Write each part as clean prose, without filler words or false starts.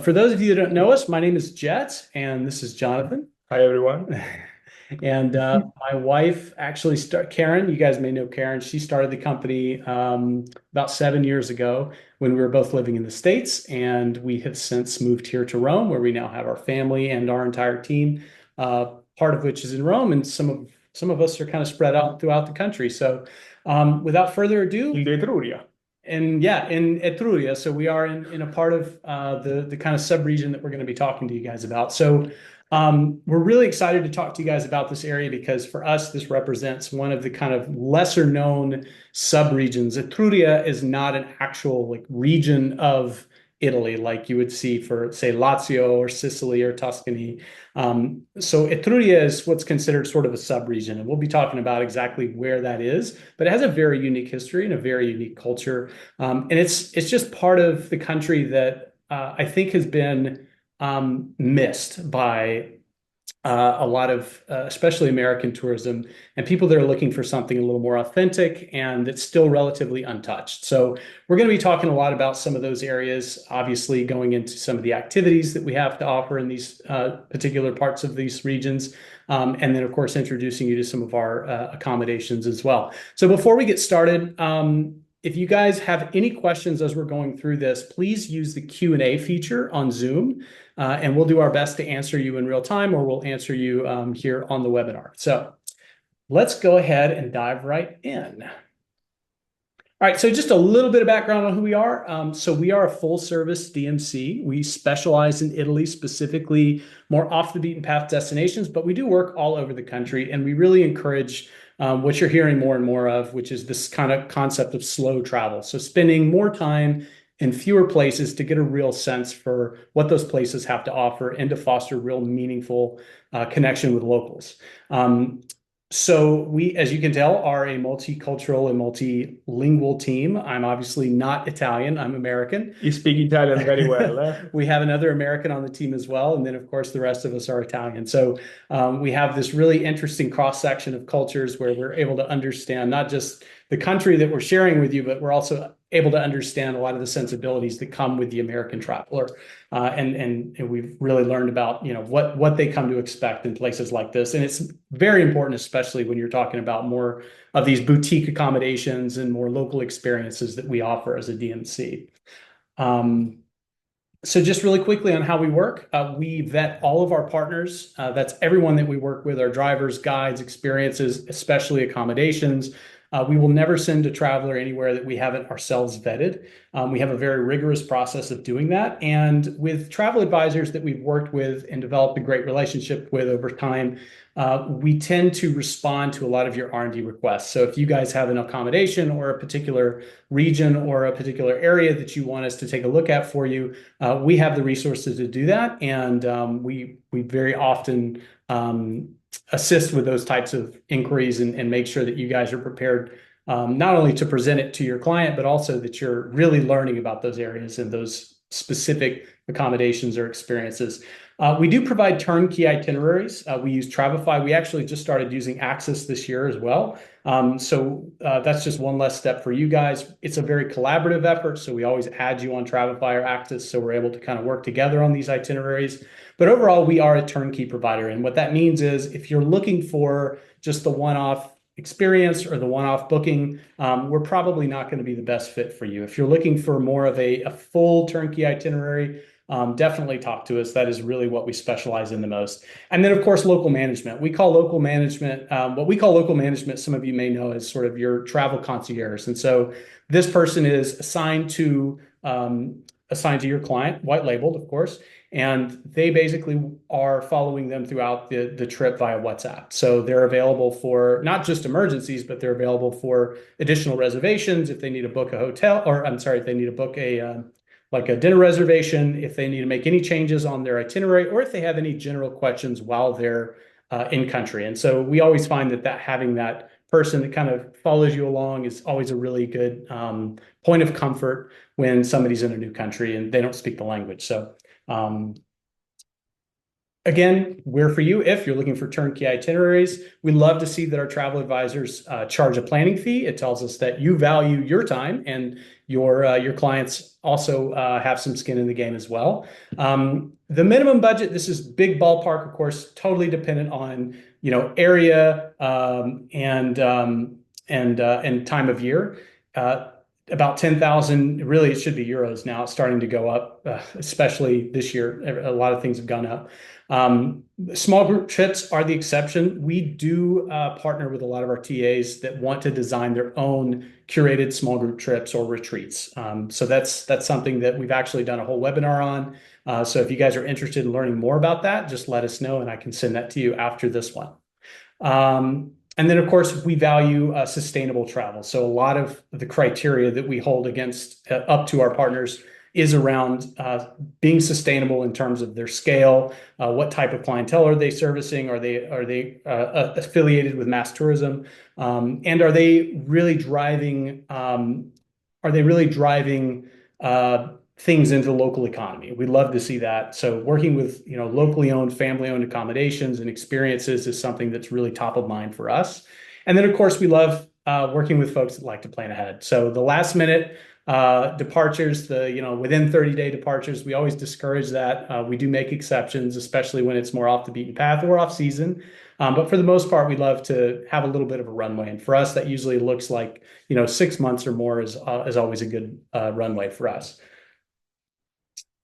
For those of you that don't know us, my name is Jet, and this is Jonathan. Hi everyone. And my wife Karen, you guys may know Karen. She started the company about 7 years ago when we were both living in the States, and we have since moved here to Rome, where we now have our family and our entire team. Part of which is in Rome, and some of us are kind of spread out throughout the country. So, without further ado, In the Etruria. and yeah, in Etruria. So we are in a part of the kind of sub-region that we're going to be talking to you guys about. So we're really excited to talk to you guys about this area because for us, this represents one of the kind of lesser known sub-regions. Etruria is not an actual like region of Italy like you would see for, say, Lazio or Sicily or Tuscany. So Etruria is what's considered sort of a sub-region, and we'll be talking about exactly where that is, but it has a very unique history and a very unique culture. And it's just part of the country that I think has been missed by a lot of, especially American tourism and people that are looking for something a little more authentic and that's still relatively untouched. So we're going to be talking a lot about some of those areas, obviously going into some of the activities that we have to offer in these particular parts of these regions. And then, of course, introducing you to some of our accommodations as well. So before we get started, if you guys have any questions as we're going through this, please use the Q&A feature on Zoom, and we'll do our best to answer you in real time, or we'll answer you here on the webinar. So let's go ahead and dive right in. All right, so just a little bit of background on who we are. So we are a full-service DMC. We specialize in Italy, specifically more off the beaten path destinations, but we do work all over the country, and we really encourage what you're hearing more and more of, which is this kind of concept of slow travel. So spending more time in fewer places to get a real sense for what those places have to offer and to foster real meaningful connection with locals. So we, as you can tell, are a multicultural and multilingual team. I'm obviously not Italian, I'm American. You speak Italian very well, eh? We have another American on the team as well. And then, of course, the rest of us are Italian. So we have this really interesting cross-section of cultures where we're able to understand not just the country that we're sharing with you, but we're also able to understand a lot of the sensibilities that come with the American traveler. And we've really learned about, what they come to expect in places like this. And it's very important, especially when you're talking about more of these boutique accommodations and more local experiences that we offer as a DMC. So just really quickly on how we work, we vet all of our partners. That's everyone that we work with, our drivers, guides, experiences, especially accommodations. We will never send a traveler anywhere that we haven't ourselves vetted. We have a very rigorous process of doing that. And with travel advisors that we've worked with and developed a great relationship with over time, we tend to respond to a lot of your R&D requests. So if you guys have an accommodation or a particular region or a particular area that you want us to take a look at for you, we have the resources to do that. And we very often assist with those types of inquiries and make sure that you guys are prepared not only to present it to your client, but also that you're really learning about those areas and those specific accommodations or experiences. We do provide turnkey itineraries. We use Travefy. We actually just started using Access this year as well. So that's just one less step for you guys. It's a very collaborative effort, so we always add you on Travefy or Access, so we're able to kind of work together on these itineraries. But overall, we are a turnkey provider. And what that means is if you're looking for just the one-off experience or the one-off booking, we're probably not going to be the best fit for you. If you're looking for more of a full turnkey itinerary, definitely talk to us. That is really what we specialize in the most. And then, of course, local management. We call local management, what we call local management, some of you may know as sort of your travel concierge. And so this person is assigned to your client, white labeled, of course, and they basically are following them throughout the trip via WhatsApp. So they're available for not just emergencies, but they're available for additional reservations if they need to book a hotel, or I'm sorry, if they need to book a like a dinner reservation, if they need to make any changes on their itinerary, or if they have any general questions while they're in country. And so we always find that having that person that kind of follows you along is always a really good point of comfort when somebody's in a new country and they don't speak the language. So again, we're for you if you're looking for turnkey itineraries. We love to see that our travel advisors charge a planning fee. It tells us that you value your time and your clients also have some skin in the game as well. The minimum budget, this is big ballpark, of course, totally dependent on area and time of year. About 10,000, really, it should be euros now. It's starting to go up, especially this year. A lot of things have gone up. Small group trips are the exception. We do partner with a lot of our TAs that want to design their own curated small group trips or retreats. So that's something that we've actually done a whole webinar on. So if you guys are interested in learning more about that, just let us know and I can send that to you after this one. And then, of course, we value sustainable travel. So a lot of the criteria that we hold against up to our partners is around being sustainable in terms of their scale. What type of clientele are they servicing? Are they affiliated with mass tourism? And are they really driving? Things into the local economy? We love to see that. So working with locally owned, family-owned accommodations and experiences is something that's really top of mind for us. And then, of course, we love working with folks that like to plan ahead. So the last minute departures, within 30-day departures, we always discourage that. We do make exceptions, especially when it's more off the beaten path or off season. But for the most part, we love to have a little bit of a runway. And for us, that usually looks like 6 months or more is always a good runway for us.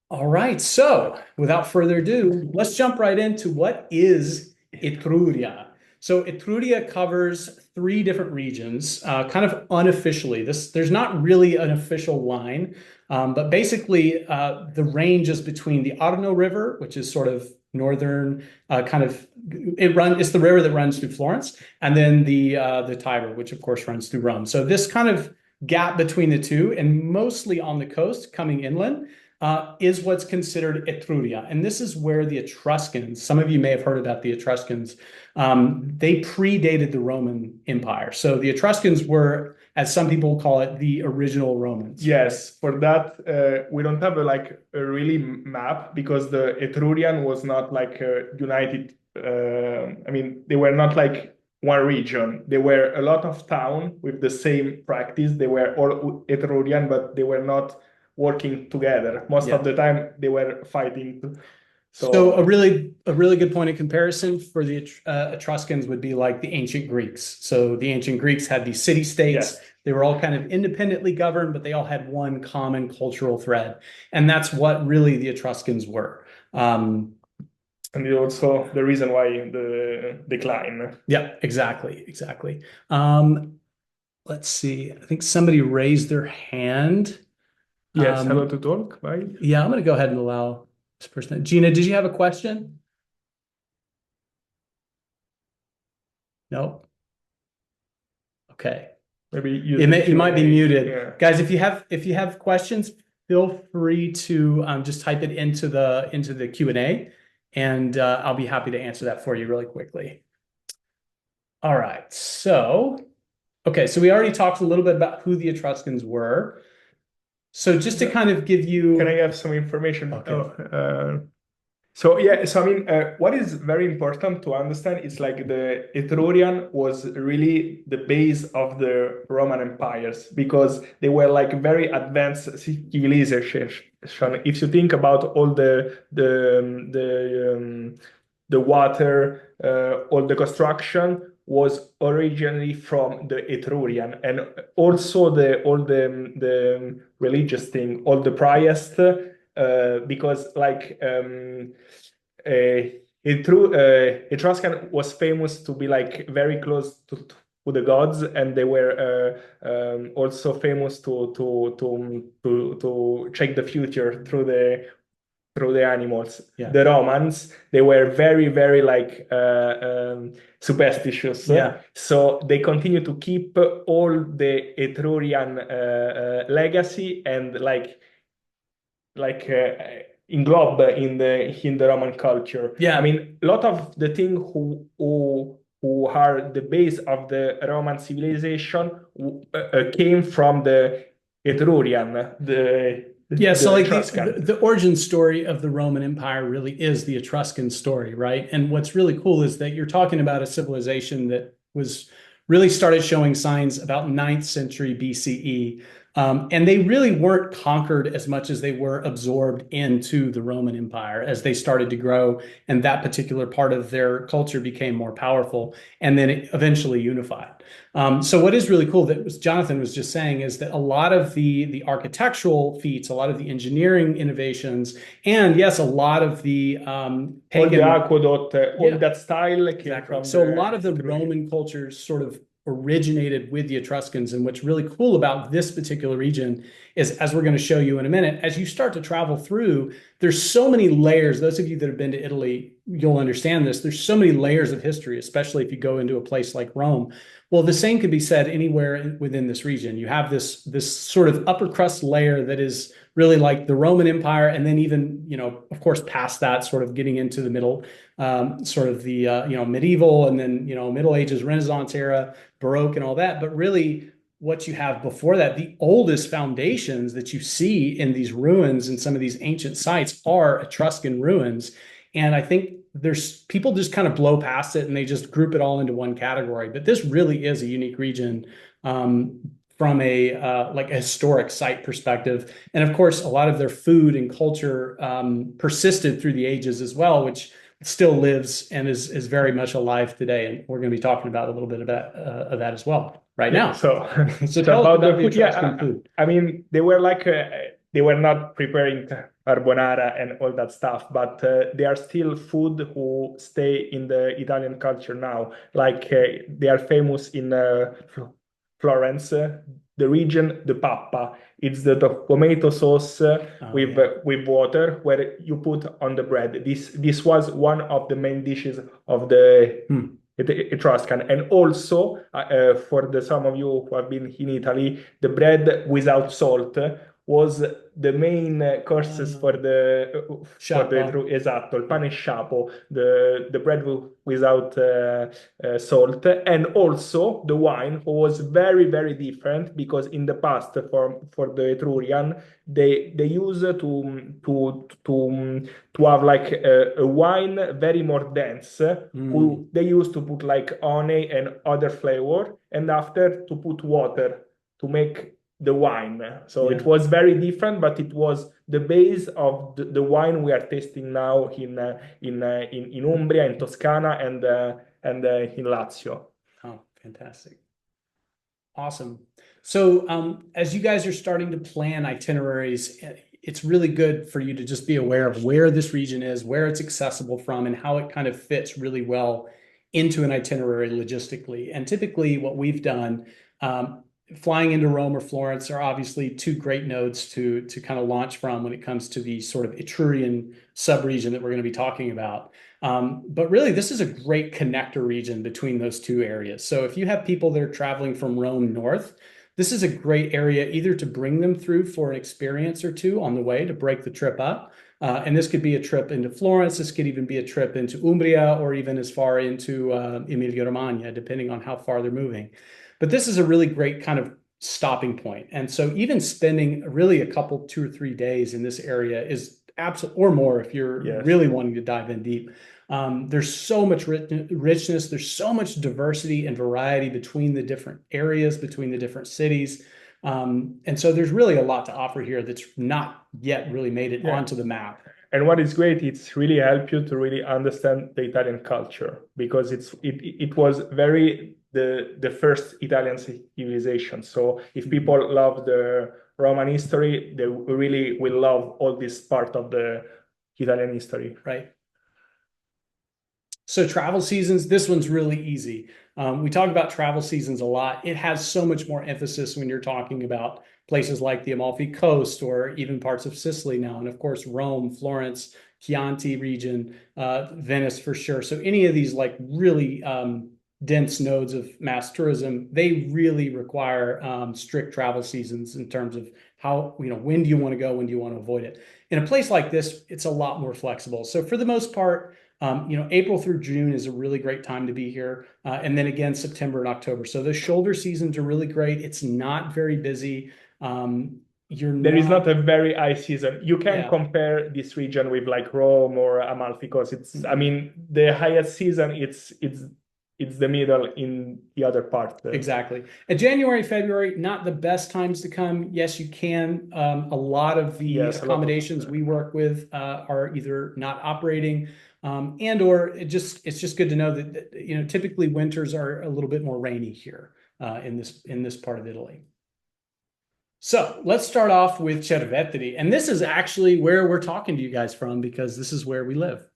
All right, so without further ado, let's jump right into what is Etruria. So Etruria covers 3 different regions, kind of unofficially. There's not really an official line, but basically the range is between the Arno River, which is sort of northern, it's the river that runs through Florence, and then the Tiber, which of course runs through Rome. So this kind of gap between the two, and mostly on the coast, coming inland, is what's considered Etruria. And this is where the Etruscans, some of you may have heard about the Etruscans, they predated the Roman Empire. So the Etruscans were, as some people call it, the original Romans. Yes, for that, we don't have a really map because the Etrurian was not united. They were not like one region. They were a lot of town with the same practice. They were all Etrurian, but they were not working together. Most of the time they were fighting. So a really good point of comparison for the Etruscans would be like the ancient Greeks. So the ancient Greeks had these city-states. Yes. They were all kind of independently governed, but they all had one common cultural thread. And that's what really the Etruscans were. And also the reason why the decline. Yeah, exactly. Let's see. I think somebody raised their hand. Yes, hello to talk. Bye. Yeah, I'm going to go ahead and allow this person. Gina, did you have a question? Nope. Okay. Maybe you might be muted. Yeah. Guys, if you have questions, feel free to just type it into the Q&A, and I'll be happy to answer that for you really quickly. All right. So we already talked a little bit about who the Etruscans were. So just to kind of give you... Can I have some information? Okay. What is very important to understand is the Etrurian was really the base of the Roman empires because they were very advanced civilization. If you think about all the water, all the construction was originally from the Etrurian, and also all the religious thing, all the priests, because Etruscan was famous to be very close to the gods, and they were also famous to check the future through the animals. Yeah. The Romans, they were very, very superstitious. Yeah. So they continue to keep all the Etrurian legacy and englobe in the Roman culture. Yeah. A lot of the things who are the base of the Roman civilization came from the Etrurian. So Etruscan. the origin story of the Roman Empire really is the Etruscan story, right? And what's really cool is that you're talking about a civilization that was really started showing signs about 9th century BCE. And they really weren't conquered as much as they were absorbed into the Roman Empire as they started to grow, and that particular part of their culture became more powerful, and then it eventually unified. So what is really cool that Jonathan was just saying is that a lot of the architectural feats, a lot of the engineering innovations, and yes, a lot of the All the pagan, aqueduct, all yeah, that style came exactly. from So a the lot of the Etruria. Roman cultures sort of originated with the Etruscans. And what's really cool about this particular region is, as we're going to show you in a minute, as you start to travel through, there's so many layers. Those of you that have been to Italy, you'll understand this. There's so many layers of history, especially if you go into a place like Rome. Well, the same could be said anywhere within this region. You have this sort of upper crust layer that is really like the Roman Empire, and then even, of course, past that, sort of getting into the middle, sort of the medieval, and then Middle Ages, Renaissance era, Baroque, and all that. But really, what you have before that, the oldest foundations that you see in these ruins and some of these ancient sites are Etruscan ruins. And I think there's people just kind of blow past it and they just group it all into one category. But this really is a unique region, from a like a historic site perspective. And of course, a lot of their food and culture persisted through the ages as well, which still lives and is very much alive today. And we're going to be talking about a little bit of that as well right Yeah, now. so So so tell us about the about the food, Etruscan yeah, food. I mean they were like they were not preparing carbonara and all that stuff, but they are still food who stay in the Italian culture now. Like they are famous in Florence, the region, the pappa. It's the tomato sauce Oh yeah. with water where you put on the bread. This was one of the main dishes of the Hmm. Etruscan, and also for the some of you who have been in Italy, the bread without salt was the main courses for the Sciappa. esatto, il Yeah. pane sciapo, the bread without salt, and also the wine was very different because in the past for the Etrurian they used to have like a wine very more dense who Mm, they used to put like honey and other flavor and after to put water to make the wine. So it yeah. was very different, but it was the base of the wine we are tasting now in Umbria, in Toscana, and in Lazio. Oh, fantastic. Awesome. So, as you guys are starting to plan itineraries, it's really good for you to just be aware of where this region is, where it's accessible from, and how it kind of fits really well into an itinerary logistically. And typically, what we've done, flying into Rome or Florence are obviously two great nodes to kind of launch from when it comes to the sort of Etrurian subregion that we're going to be talking about. But really, this is a great connector region between those two areas. So if you have people that are traveling from Rome north, this is a great area either to bring them through for an experience or two on the way to break the trip up. And this could be a trip into Florence. This could even be a trip into Umbria or even as far into Emilia-Romagna, depending on how far they're moving. But this is a really great kind of stopping point. And so even spending really a couple, 2 or 3 days in this area is absolute or more if you're Yes. really wanting to dive in deep. There's so much richness, there's so much diversity and variety between the different areas, between the different cities. And so there's really a lot to offer here that's not yet really made it Yeah. onto the map. And what is great, it's really help you to really understand the Italian culture because it was very the first Italian civilization. So if Mhm. people love the Roman history, they really will love all this part of the Italian history. Right. So travel seasons, this one's really easy. We talk about travel seasons a lot. It has so much more emphasis when you're talking about places like the Amalfi Coast or even parts of Sicily now, and of course Rome, Florence, Chianti region, Venice for sure. So any of these like really dense nodes of mass tourism, they really require strict travel seasons in terms of how, when do you want to go, when do you want to avoid it. In a place like this, it's a lot more flexible. So for the most part, April through June is a really great time to be here. And then again, September and October. So the shoulder seasons are really great. It's not very busy. You're There is not not, a very high season. You can yeah. compare this region with like Rome or Amalfi because it's, I Mm-mm. mean, the highest season it's it's the middle in the other part. Exactly. And January, February, not the best times to come. Yes, you can. A lot of the Yes, a lot of accommodations we work with are either not operating, and or it's just good to know that, you know, typically winters are a little bit more rainy here in this part of Italy. So let's start off with Cerveteri. And this is actually where we're talking to you guys from because this is where we live.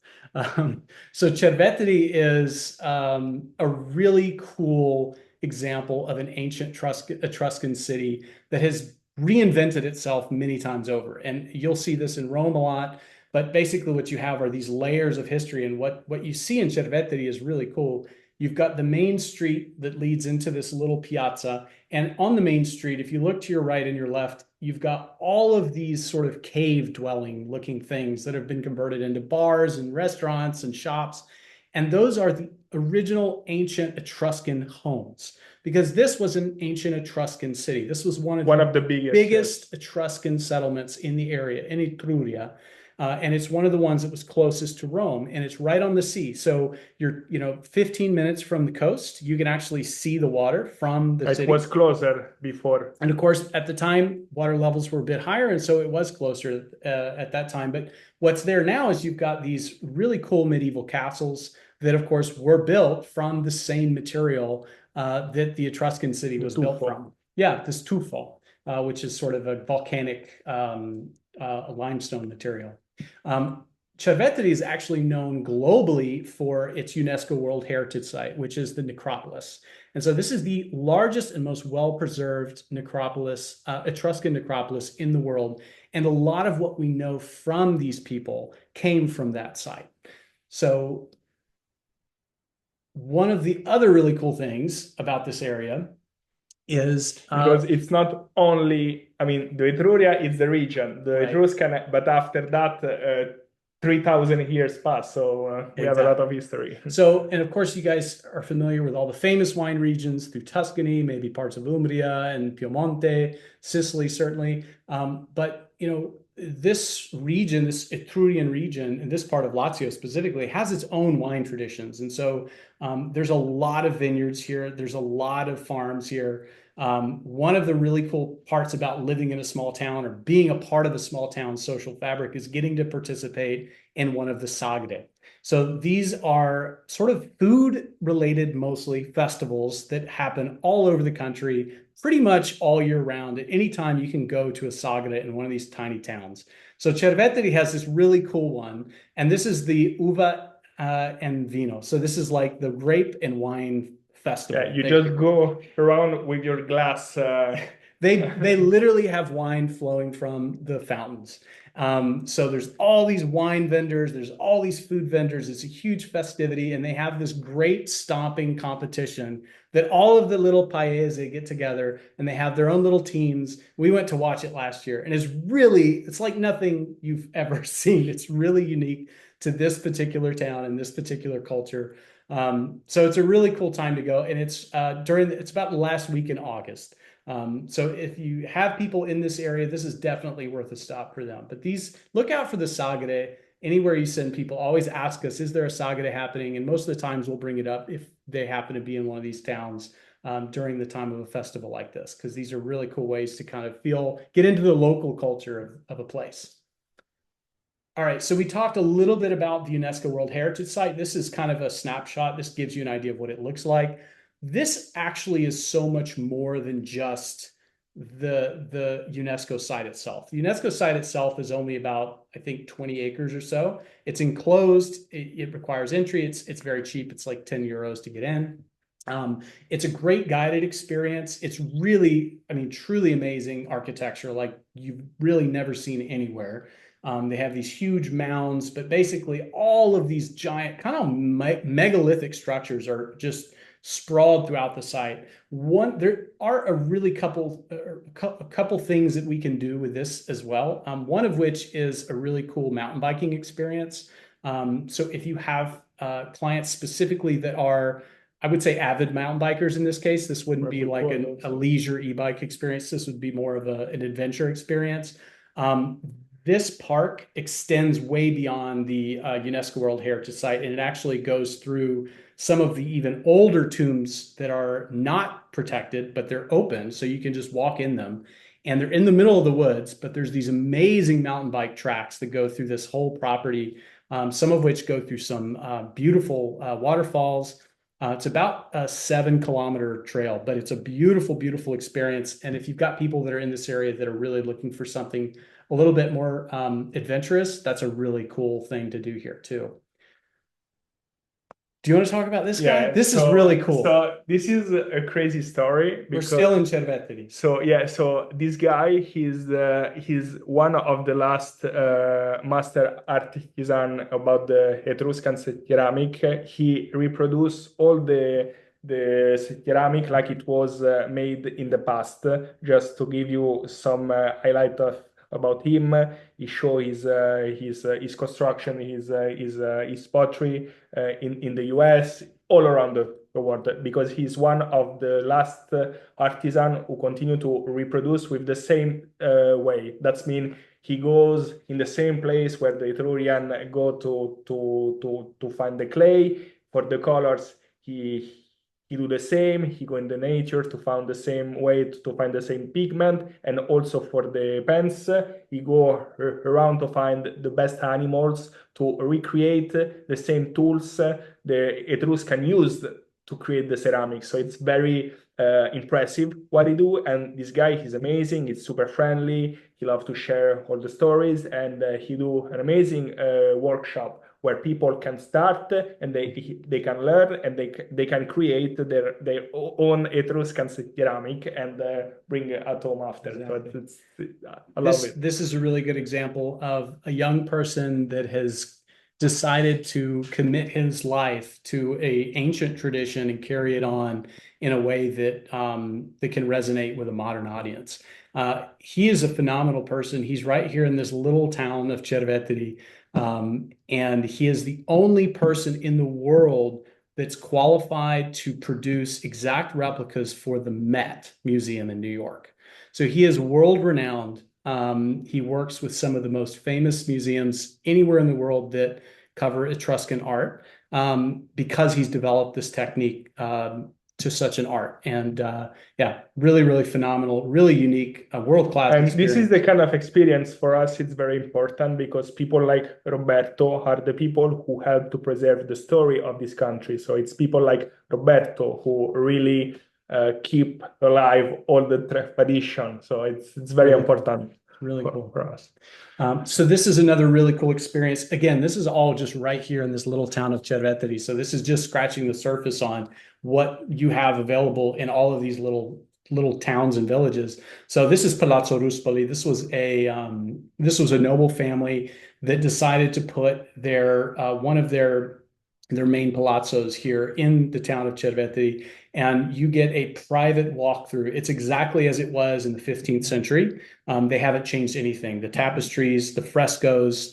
So Cerveteri is a really cool example of an ancient Etruscan city that has reinvented itself many times over. And you'll see this in Rome a lot. But basically, what you have are these layers of history. And what you see in Cerveteri is really cool. You've got the main street that leads into this little piazza. And on the main street, if you look to your right and your left, you've got all of these sort of cave dwelling looking things that have been converted into bars and restaurants and shops. And those are the original ancient Etruscan homes because this was an ancient Etruscan city. This was one of the biggest yes, Etruscan settlements in the area, in Etruria. And it's one of the ones that was closest to Rome, and it's right on the sea. So you're, 15 minutes from the coast. You can actually see the water from the city. It was closer before. And of course, at the time, water levels were a bit higher, and so it was closer at that time. But what's there now is you've got these really cool medieval castles that, of course, were built from the same material that the Etruscan city was built from. Yeah, this tuffo, which is sort of a volcanic limestone material. Cerveteri is actually known globally for its UNESCO World Heritage Site, which is the necropolis. And so this is the largest and most well-preserved necropolis, Etruscan necropolis in the world. And a lot of what we know from these people came from that site. So one of the other really cool things about this area is because it's not only, I mean, the Etruria is the region, the Etruscan, but after that, 3,000 years pass, so we have a lot of history. So, and of course, you guys are familiar with all the famous wine regions through Tuscany, maybe parts of Umbria and Piemonte, Sicily, certainly. But, this region, this Etrurian region, and this part of Lazio specifically, has its own wine traditions. And so there's a lot of vineyards here. There's a lot of farms here. One of the really cool parts about living in a small town or being a part of a small town social fabric is getting to participate in one of the sagre. So these are sort of food-related, mostly festivals that happen all over the country, pretty much all year round. At any time, you can go to a sagre in one of these tiny towns. So Cerveteri has this really cool one, and this is the Uva and Vino. So this is like the grape and wine festival. Yeah, you just go around with your glass. They literally have wine flowing from the fountains. So there's all these wine vendors, there's all these food vendors. It's a huge festivity, and they have this great stomping competition that all of the little paese get together, and they have their own little teams. We went to watch it last year, and it's like nothing you've ever seen. It's really unique to this particular town and this particular culture. So it's a really cool time to go, and it's about the last week in August. So if you have people in this area, this is definitely worth a stop for them. But look out for the sagre. Anywhere you send people, always ask us, is there a sagre happening? And most of the times we'll bring it up if they happen to be in one of these towns during the time of a festival like this, because these are really cool ways to kind of get into the local culture of a place. All right, so we talked a little bit about the UNESCO World Heritage Site. This is kind of a snapshot. This gives you an idea of what it looks like. This actually is so much more than just the UNESCO site itself. The UNESCO site itself is only about, I think, 20 acres or so. It's enclosed. It requires entry. It's very cheap. It's like 10 euros to get in. It's a great guided experience. It's really, truly amazing architecture like you've really never seen anywhere. They have these huge mounds, but basically all of these giant kind of megalithic structures are just sprawled throughout the site. There are a couple things that we can do with this as well. One of which is a really cool mountain biking experience. So if you have clients specifically that are, I would say, avid mountain bikers in this case, this wouldn't be like a leisure e-bike experience. This would be more of an adventure experience. this park extends way beyond the UNESCO World Heritage Site, and it actually goes through some of the even older tombs that are not protected, but they're open, so you can just walk in them. And they're in the middle of the woods, but there's these amazing mountain bike tracks that go through this whole property, some of which go through some beautiful waterfalls. It's about a 7 kilometer trail, but it's a beautiful, beautiful experience. And if you've got people that are in this area that are really looking for something a little bit more adventurous, that's a really cool thing to do here too. Do you want to talk about this guy? Yeah, This is really cool. so this is a crazy story We're because still in Cerveteri. so yeah, so this guy he's one of the last master artisan about the Etruscan ceramic. He reproduced all the ceramic like it was made in the past. Just to give you some highlight of about him, he show his construction, his pottery in the US, all around the world, because he's one of the last artisan who continue to reproduce with the same way. That's mean he goes in the same place where the Etrurian go to find the clay for the colors. He do the same. He go in the nature to find the same way to find the same pigment, and also for the pens, he go around to find the best animals to recreate the same tools the Etruscan used to create the ceramics. So it's very impressive what he do. And this guy, he's amazing. He's super friendly. He loves to share all the stories, and he do an amazing workshop where people can start and they can learn, and they can create their own Etruscan ceramic and bring it at home after. Exactly. So I love it. This is a really good example of a young person that has decided to commit his life to a ancient tradition and carry it on in a way that that can resonate with a modern audience. He is a phenomenal person. He's right here in this little town of Cerveteri, and he is the only person in the world that's qualified to produce exact replicas for the Met Museum in New York. So he is world renowned. He works with some of the most famous museums anywhere in the world that cover Etruscan art, because he's developed this technique to such an art. And yeah, really, really phenomenal, really unique, world-class And experience. this is the kind of experience for us, it's very important because people like Roberto are the people who help to preserve the story of this country. So it's people like Roberto who really keep alive all the tradition. So it's very important. Really cool for us. So this is another really cool experience. Again, this is all just right here in this little town of Cerveteri. So this is just scratching the surface on what you have available in all of these little towns and villages. So this is Palazzo Ruspoli. This was a noble family that decided to put their one of their main palazzos here in the town of Cerveteri, and you get a private walkthrough. It's exactly as it was in the 15th century. They haven't changed anything. The tapestries, the frescoes,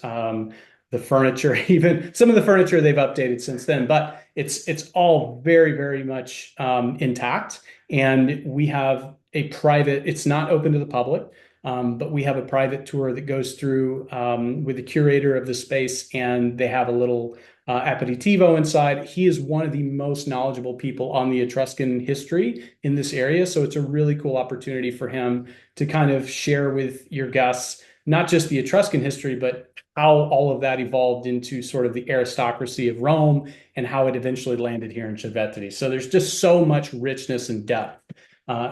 the furniture, even some of the furniture they've updated since then, but it's all very, very much intact. And we have a private, it's not open to the public, but we have a private tour that goes through with the curator of the space, and they have a little aperitivo inside. He is one of the most knowledgeable people on the Etruscan history in this area. So it's a really cool opportunity for him to kind of share with your guests, not just the Etruscan history, but how all of that evolved into sort of the aristocracy of Rome and how it eventually landed here in Cerveteri. So there's just so much richness and depth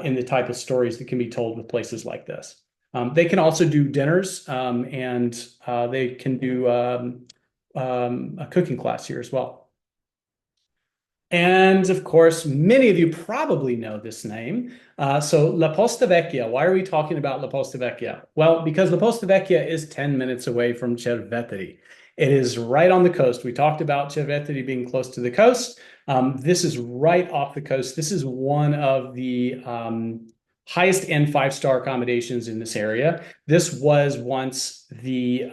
in the type of stories that can be told with places like this. They can also do dinners, and they can do a cooking class here as well. And of course, many of you probably know this name. So La Posta Vecchia. Why are we talking about La Posta Vecchia? Well, because La Posta Vecchia is 10 minutes away from Cerveteri. It is right on the coast. We talked about Cerveteri being close to the coast. This is right off the coast. This is one of the highest end 5-star accommodations in this area. This was once the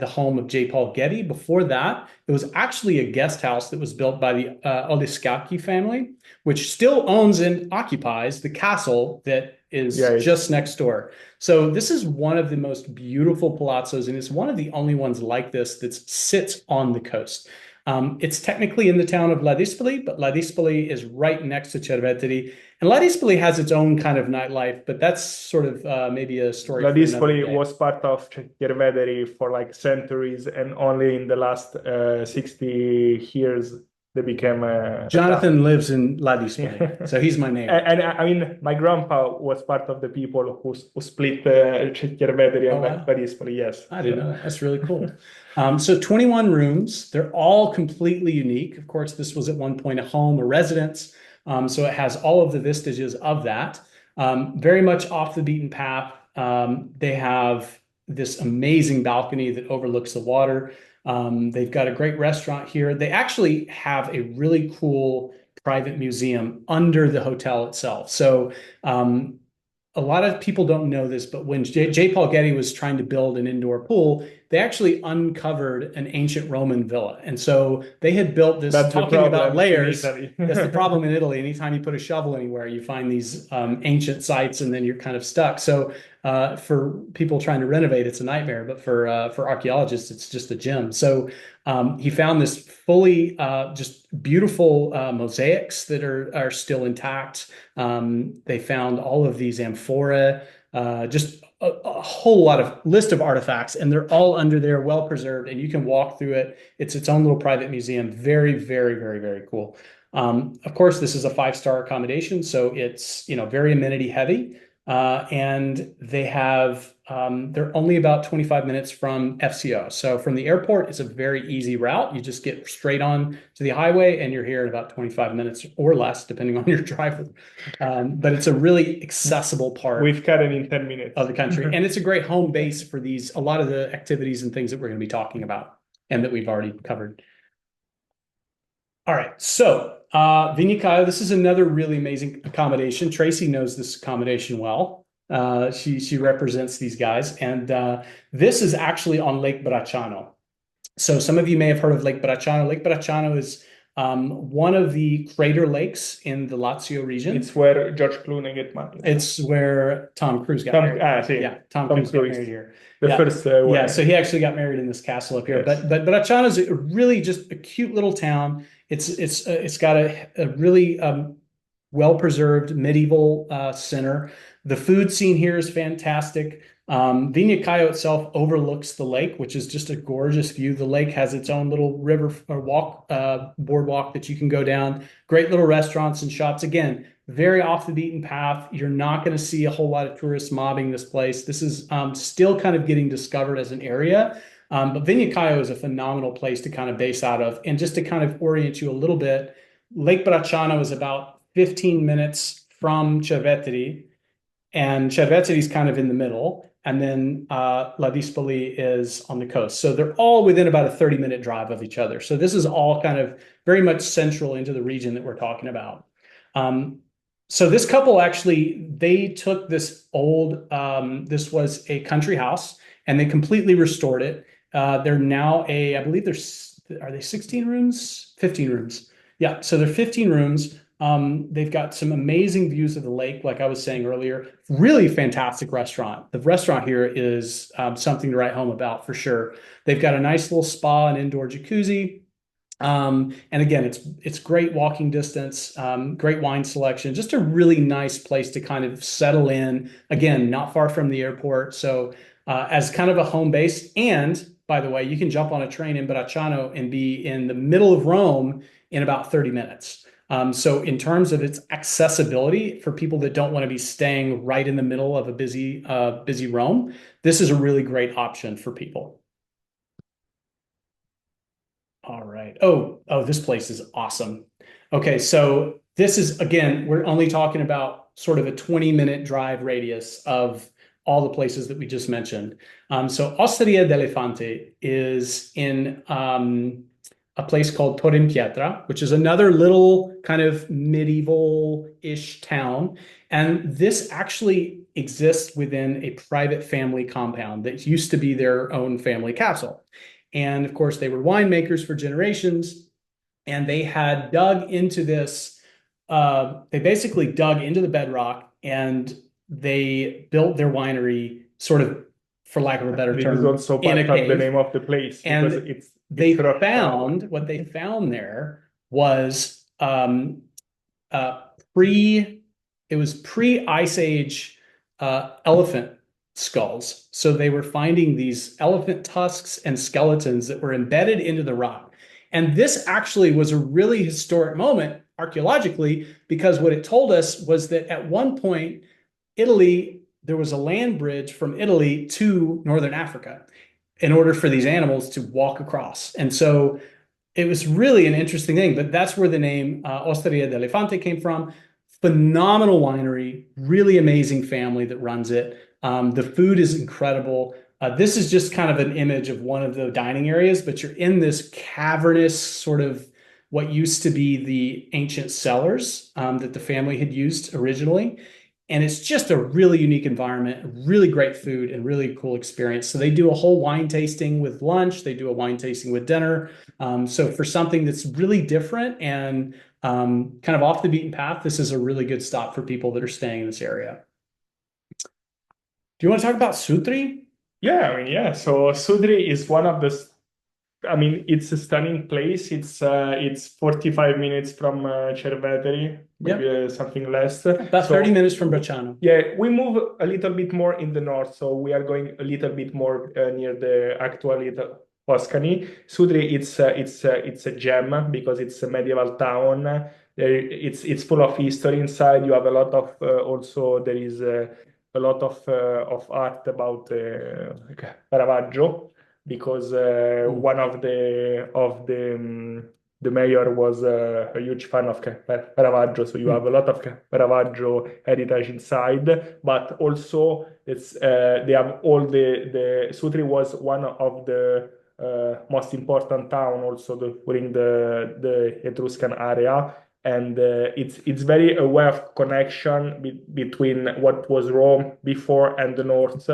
home of J. Paul Getty. Before that, it was actually a guest house that was built by the Oliscaki family, which still owns and occupies the castle that Yeah, is it's just next door. So this is one of the most beautiful palazzos, and it's one of the only ones like this that sits on the coast. It's technically in the town of Ladispoli, but Ladispoli is right next to Cerveteri. And Ladispoli has its own kind of nightlife, but that's sort of maybe a story for another Ladispoli day. was part of Cerveteri for like centuries, and only in the last 60 years they became a town. Jonathan lives in Ladispoli, Yeah. so he's my neighbor. And I mean, my grandpa was part of the people who split Cerveteri Oh, and wow. Ladispoli, yes. I didn't So. know that. That's really cool. So 21 rooms. They're all completely unique. Of course, this was at one point a home, a residence. So it has all of the vestiges of that. Very much off the beaten path. They have this amazing balcony that overlooks the water. They've got a great restaurant here. They actually have a really cool private museum under the hotel itself. So a lot of people don't know this, but when J. Paul Getty was trying to build an indoor pool, they actually uncovered an ancient Roman villa. And so they had built this, That's the talking about problem in layers. Italy. That's the problem in Italy. Anytime you put a shovel anywhere, you find these ancient sites and then you're kind of stuck. So for people trying to renovate, it's a nightmare, but for archaeologists, it's just a gem. So he found this fully just beautiful mosaics that are still intact. They found all of these amphora, just a whole lot of list of artifacts, and they're all under there, well preserved, and you can walk through it. It's its own little private museum. Very, very, very, very cool. Of course, this is a five-star accommodation, so it's very amenity heavy. And they're only about 25 minutes from FCO. So from the airport, it's a very easy route. You just get straight on to the highway and you're here in about 25 minutes or less, depending on your driver. But it's a really accessible part With Karen in 10 minutes. of the country. And it's a great home base for a lot of the activities and things that we're going to be talking about and that we've already covered. All right, so Vinicao, this is another really amazing accommodation. Tracy knows this accommodation well. She represents these guys, and this is actually on Lake Bracciano. So some of you may have heard of Lake Bracciano. Lake Bracciano is one of the crater lakes in the Lazio region. It's where George Clooney get married. It's where Tom Cruise got married. See. Yeah, Tom Cruise got married here. The first one. Yeah, so he actually got married in this castle up here. Yes. But Bracciano is really just a cute little town. It's got a really well-preserved medieval center. The food scene here is fantastic. Vigna Cayo itself overlooks the lake, which is just a gorgeous view. The lake has its own little river or boardwalk that you can go down. Great little restaurants and shops. Again, very off the beaten path. You're not going to see a whole lot of tourists mobbing this place. This is still kind of getting discovered as an area. But Vigna Cayo is a phenomenal place to kind of base out of. And just to kind of orient you a little bit, Lake Bracciano is about 15 minutes from Cerveteri, and Cerveteri is kind of in the middle. And then Ladispoli is on the coast. So they're all within about a 30-minute drive of each other. So this is all kind of very much central into the region that we're talking about. So this couple actually, they took this this was a country house, and they completely restored it. They're now I believe are they 16 rooms? 15 rooms. Yeah, so they're 15 rooms. They've got some amazing views of the lake, like I was saying earlier. Really fantastic restaurant. The restaurant here is something to write home about for sure. They've got a nice little spa and indoor jacuzzi. And again, it's great walking distance, great wine selection, just a really nice place to kind of settle in. Again, not far from the airport. So as kind of a home base. And by the way, you can jump on a train in Bracciano and be in the middle of Rome in about 30 minutes. So in terms of its accessibility for people that don't want to be staying right in the middle of a busy Rome, this is a really great option for people. All right. Oh, this place is awesome. Okay, so this is, again, we're only talking about sort of a 20-minute drive radius of all the places that we just mentioned. So Osteria dell'Elefante is in a place called Torre in Pietra, which is another little kind of medieval-ish town. And this actually exists within a private family compound that used to be their own family castle. And of course, they were winemakers for generations, and they had dug into this. They basically dug into the bedrock and they built their winery sort of, for lack of a better This is term, also in a part of the cave. name of the place because And it's they rock hard. found what they found there was uh, pre it was pre-Ice Age elephant skulls. So they were finding these elephant tusks and skeletons that were embedded into the rock. And this actually was a really historic moment archaeologically because what it told us was that at one point, Italy, there was a land bridge from Italy to Northern Africa in order for these animals to walk across. And so it was really an interesting thing, but that's where the name Osteria d'Elefante came from. Phenomenal winery, really amazing family that runs it. The food is incredible. This is just kind of an image of one of the dining areas, but you're in this cavernous sort of what used to be the ancient cellars that the family had used originally. And it's just a really unique environment, really great food, and really cool experience. So they do a whole wine tasting with lunch. They do a wine tasting with dinner. So for something that's really different and kind of off the beaten path, this is a really good stop for people that are staying in this area. Do you want to talk about Sutri? Yeah, I mean, yeah. So Sudri is one of the I mean, it's a stunning place. It's 45 minutes from Cerveteri, maybe Yep, something less. about 30 So minutes from Bracciano. yeah, we move a little bit more in the north, so we are going a little bit more near the actual Tuscany. Sudri, it's a gem because it's a medieval town. It's full of history inside. You have a lot of also there is a lot of art about Caravaggio because Mm. one of the mayor was a huge fan of Caravaggio, so you have Mm. a lot of Caravaggio heritage inside. But also, they have all the Sutri was one of the most important town also during the Etruscan area, and it's very a way of connection between what was Rome before and the north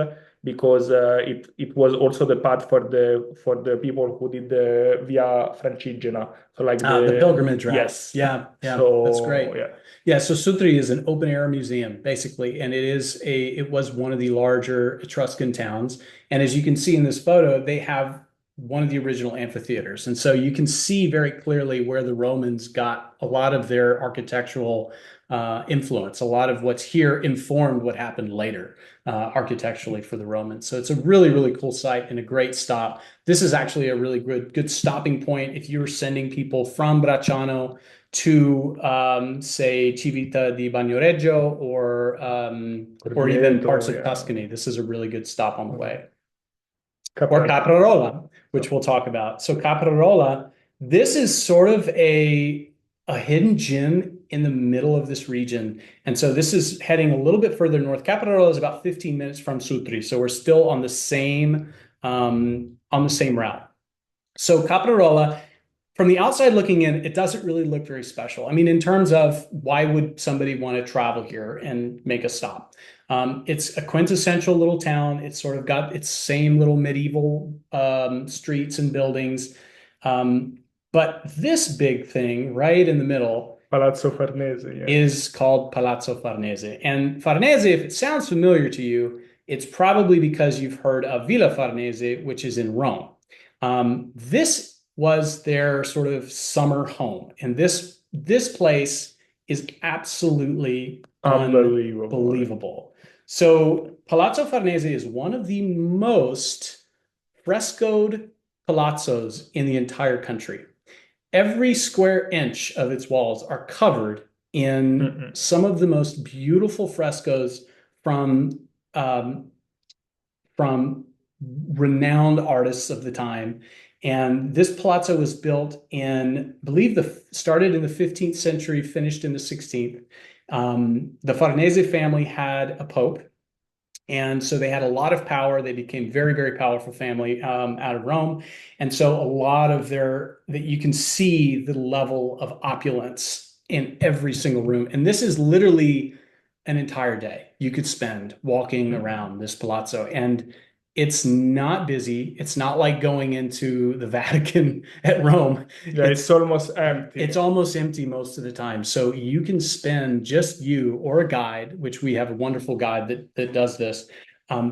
because it was also the path for the people who did the Via Francigena. So like The the pilgrimage route. yes. Yeah, yeah, that's So great. yeah, Yeah, so Sutri is an open air museum basically, and it was one of the larger Etruscan towns. And as you can see in this photo, they have one of the original amphitheaters. And so you can see very clearly where the Romans got a lot of their architectural influence. A lot of what's here informed what happened later architecturally for the Romans. So it's a really, really cool site and a great stop. This is actually a really good stopping point if you were sending people from Bracciano to say Civita di Bagnoregio or even parts Orvieto, of yeah, Tuscany. This is a really good stop on the way. Or Caprarola. Caprarola, which we'll talk about. So Caprarola, this is sort of a hidden gem in the middle of this region. And so this is heading a little bit further north. Caprarola is about 15 minutes from Sutri. So we're still on the same route. So Caprarola, from the outside looking in, it doesn't really look very special. I mean, in terms of why would somebody want to travel here and make a stop? It's a quintessential little town. It's sort of got its same little medieval streets and buildings. But this big thing right in the middle Palazzo Farnese, yeah. is called Palazzo Farnese. And Farnese, if it sounds familiar to you, it's probably because you've heard of Villa Farnese, which is in Rome. This was their sort of summer home, and this place is absolutely Unbelievable. unbelievable. So Palazzo Farnese is one of the most frescoed palazzos in the entire country. Every square inch of its walls are covered in Mm-mm. some of the most beautiful frescoes from um, from renowned artists of the time. And this palazzo was built in, I believe, started in the 15th century, finished in the 16th. The Farnese family had a pope, and so they had a lot of power. They became very, very powerful family out of Rome. And so a lot of that you can see the level of opulence in every single room. And this is literally an entire day you could spend walking Mm-mm. around this palazzo. And It's not busy. It's not like going into the Vatican at Rome. Yeah, it's It's almost empty. it's almost empty most of the time. So you can spend just you or a guide, which we have a wonderful guide that does this.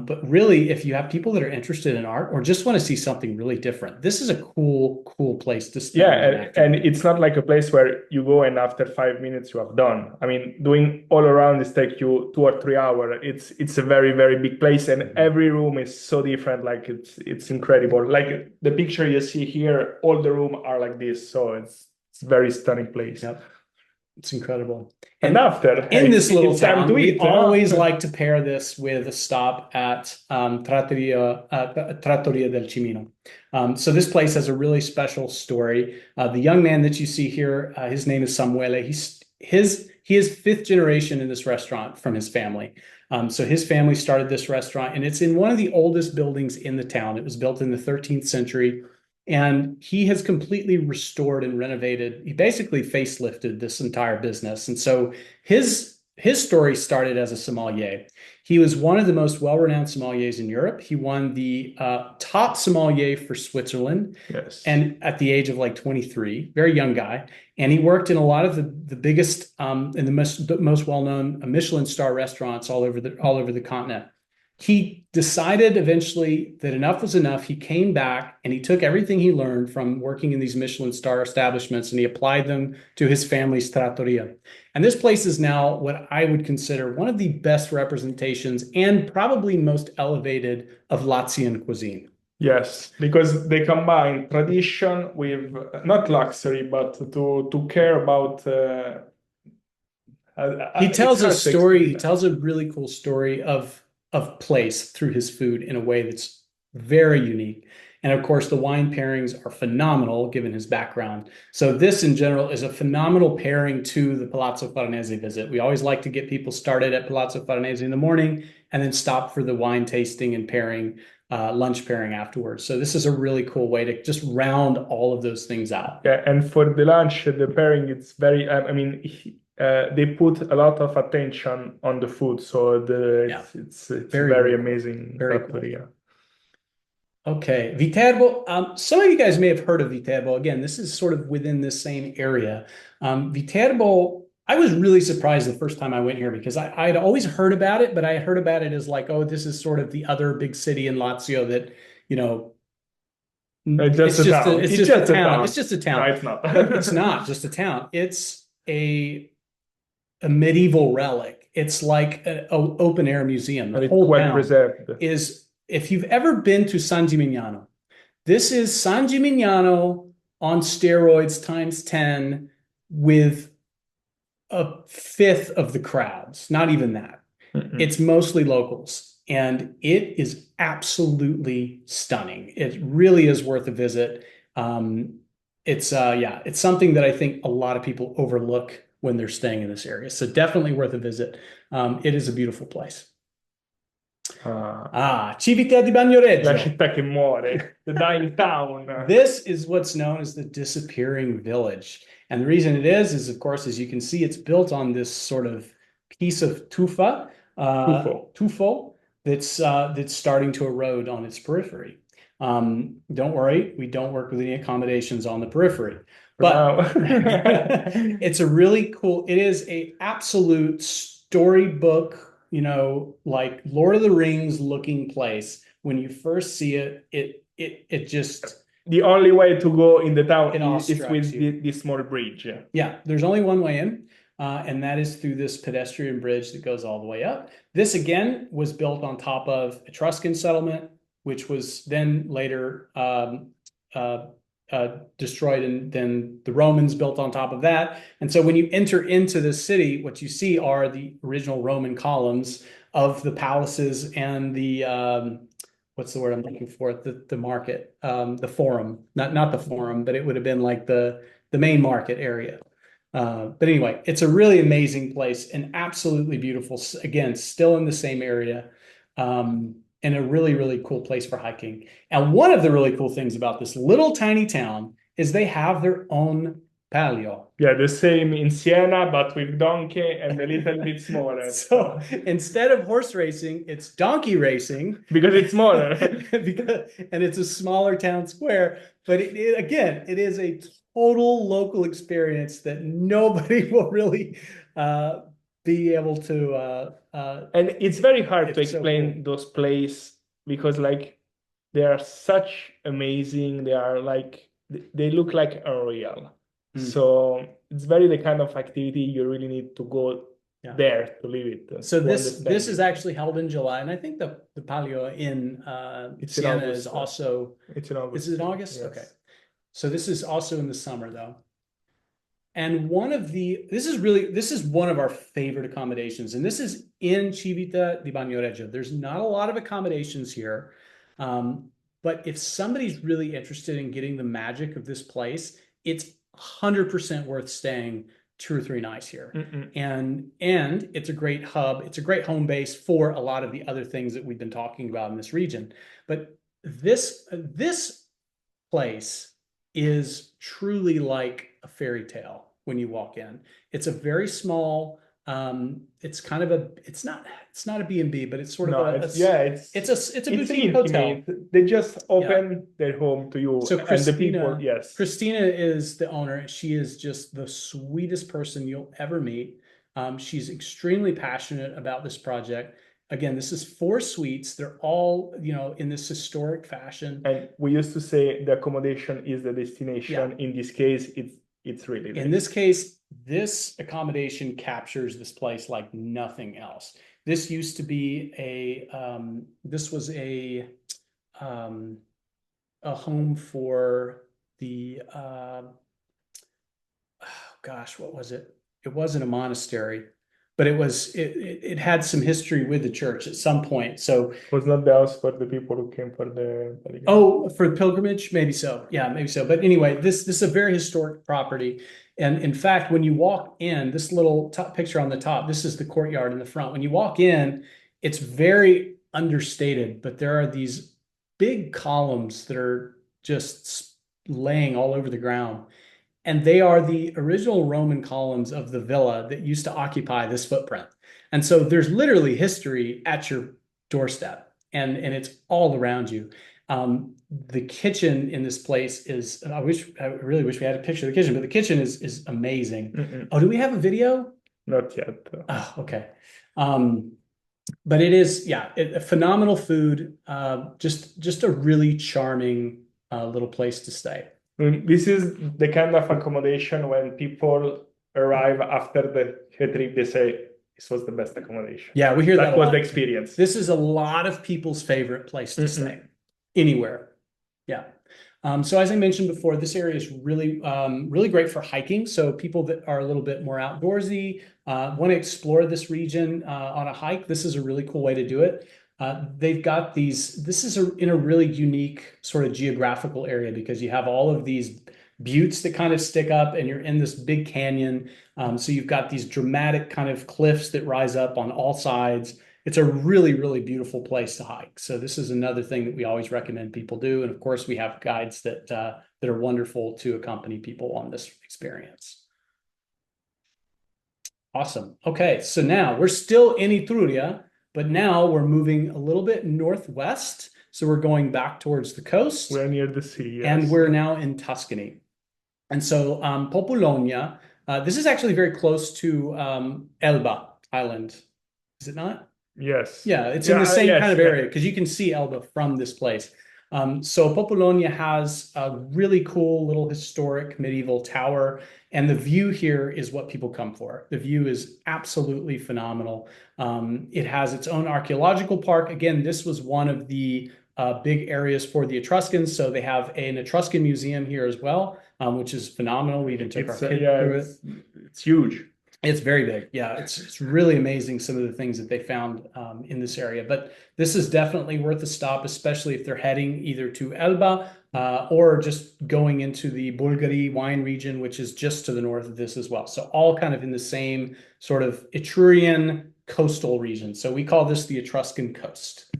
But really, if you have people that are interested in art or just want to see something really different, this is a cool place to Yeah, spend an and afternoon. it's not like a place where you go and after 5 minutes you have done. I mean, doing all around this take you 2 or 3 hours. It's a very big place, and every room is so different. Like it's incredible. Like the picture you see here, all the room are like this, so it's very stunning place. Yep. It's incredible. And And after in this little it's time town, to we eat, huh? always like to pair this with a stop at Trattoria del Cimino. So this place has a really special story. The young man that you see here, his name is Samuele. He is fifth generation in this restaurant from his family. So his family started this restaurant, and it's in one of the oldest buildings in the town. It was built in the 13th century. And he has completely restored and renovated. He basically facelifted this entire business. And so his story started as a sommelier. He was one of the most well-renowned sommeliers in Europe. He won the top sommelier for Switzerland, Yes. and at the age of like 23, very young guy. And he worked in a lot of the biggest and the most well-known Michelin star restaurants all over the continent. He decided eventually that enough was enough. He came back and he took everything he learned from working in these Michelin star establishments and he applied them to his family's trattoria. And this place is now what I would consider one of the best representations and probably most elevated of Latvian cuisine. Yes, because they combine tradition with not luxury, but to care about. It's He hard to explain he that. tells a really cool story of place through his food in a way that's very unique. And of course, the wine pairings are phenomenal given his background. So this in general is a phenomenal pairing to the Palazzo Farnese visit. We always like to get people started at Palazzo Farnese in the morning and then stop for the wine tasting and pairing, lunch pairing afterwards. So this is a really cool way to just round all of those things out. Yeah, and for the lunch, the pairing, it's very. I mean, they put a lot of attention on the food, so Yeah, it's very, very very cool. amazing Very cool. trattoria. Okay, Viterbo. Some of you guys may have heard of Viterbo. Again, this is sort of within this same area. Viterbo, I was really surprised the first time I went here because I'd always heard about it, but I heard about it as like, oh, this is sort of the other big city in Lazio that, you know, It's just a town. it's It's just a just a town. It's town. just a No, town. it's not. But it's not just a town. It's a medieval relic. It's like an open air museum. And The it's whole well town preserved. is, if you've ever been to San Gimignano, this is San Gimignano on steroids times 10 with a fifth of the crowds, not even that. Mm-mm. It's mostly locals, and it is absolutely stunning. It really is worth a visit. It's something that I think a lot of people overlook when they're staying in this area. So definitely worth a visit. It is a beautiful place. Civica di La Bagnoregio. città che muore, the dying town. This is what's known as the disappearing village. And the reason it is of course, as you can see, it's built on this sort of piece of tufo that's starting to erode on its periphery. Don't worry, we don't work with any accommodations on the periphery. But it's a really cool, it is a absolute storybook, like Lord of the Rings looking place. When you first see it, it just the only way to go in the town is with you. this small bridge. Yeah, there's only one way in, and that is through this pedestrian bridge that goes all the way up. This again was built on top of Etruscan settlement, which was then later destroyed, and then the Romans built on top of that. And so when you enter into the city, what you see are the original Roman columns of the palaces and the what's the word I'm looking for? The market, the forum, not the forum, but it would have been like the main market area. But anyway, it's a really amazing place and absolutely beautiful. Again, still in the same area. And a really, really cool place for hiking. And one of the really cool things about this little tiny town is they have their own Palio. Yeah, the same in Siena, but with donkey and a little bit smaller. So instead of horse racing, it's donkey racing because it's smaller. and it's a smaller town square. But again, it is a total local experience that nobody will really be able to. And it's very hard to it's so explain cool. those plays because like they are such amazing. They are like they look like unreal. So it's very the kind of activity you really need to go there to live it. So to this understand is it. actually held in July, and I think the Palio in It's in Siena August. is also. It's in August. Is it in August? Yes. Okay. So this is also in the summer though. And this is one of our favorite accommodations, and this is in Civita di Bagnoregio. There's not a lot of accommodations here, but if somebody's really interested in getting the magic of this place, it's 100% worth staying 2 or 3 nights here. And it's a great hub. It's a great home base for a lot of the other things that we've been talking about in this region. But this place is truly like a fairy tale when you walk in. It's a very small, it's kind of it's not a B&B, but it's sort of it's a boutique hotel. They just open their home to you. So and the people, yes. Christina is the owner. She is just the sweetest person you'll ever meet. She's extremely passionate about this project. Again, this is 4 suites. They're all, in this historic fashion. And we used to say the accommodation is the destination. In this case, it's really nice. In this case, this accommodation captures this place like nothing else. This used to be this was a home for the gosh, what was it? It wasn't a monastery, but it had some history with the church at some point. So was not the house for the people who came for the pilgrimage? Oh, for the pilgrimage, maybe so. Yeah, maybe so. But anyway, this is a very historic property. And in fact, when you walk in, this little top picture on the top, this is the courtyard in the front. When you walk in, it's very understated, but there are these big columns that are just laying all over the ground. And they are the original Roman columns of the villa that used to occupy this footprint. And so there's literally history at your doorstep, and it's all around you. The kitchen in this place is, I really wish we had a picture of the kitchen, but the kitchen is amazing. Oh, do we have a video? Not yet. Oh, okay. But it is, a phenomenal food. Just a really charming little place to stay. This is the kind of accommodation when people arrive after the trip, they say, this was the best accommodation. Yeah, we hear that. That was the experience. This is a lot of people's favorite place to stay anywhere. Yeah. So as I mentioned before, this area is really, really great for hiking. So people that are a little bit more outdoorsy, want to explore this region on a hike, this is a really cool way to do it. They've got this is in a really unique sort of geographical area because you have all of these buttes that kind of stick up and you're in this big canyon. So you've got these dramatic kind of cliffs that rise up on all sides. It's a really, really beautiful place to hike. So this is another thing that we always recommend people do. And of course, we have guides that are wonderful to accompany people on this experience. Awesome. Okay, so now we're still in Etruria, but now we're moving a little bit northwest. So we're going back towards the coast. We're near the sea. Yes. And we're now in Tuscany. And so Popologna, this is actually very close to Elba Island. Is it not? Yes. Yeah, it's in the same kind of area because you can see Elba from this place. So Popologna has a really cool little historic medieval tower, and the view here is what people come for. The view is absolutely phenomenal. It has its own archaeological park. Again, this was one of the big areas for the Etruscans, so they have an Etruscan museum here as well, which is phenomenal. We even took our kid through it. It's huge. It's very big. Yeah, it's really amazing some of the things that they found in this area. But this is definitely worth a stop, especially if they're heading either to Elba or just going into the Bulgari wine region, which is just to the north of this as well. So all kind of in the same sort of Etrurian coastal region. So we call this the Etruscan coast.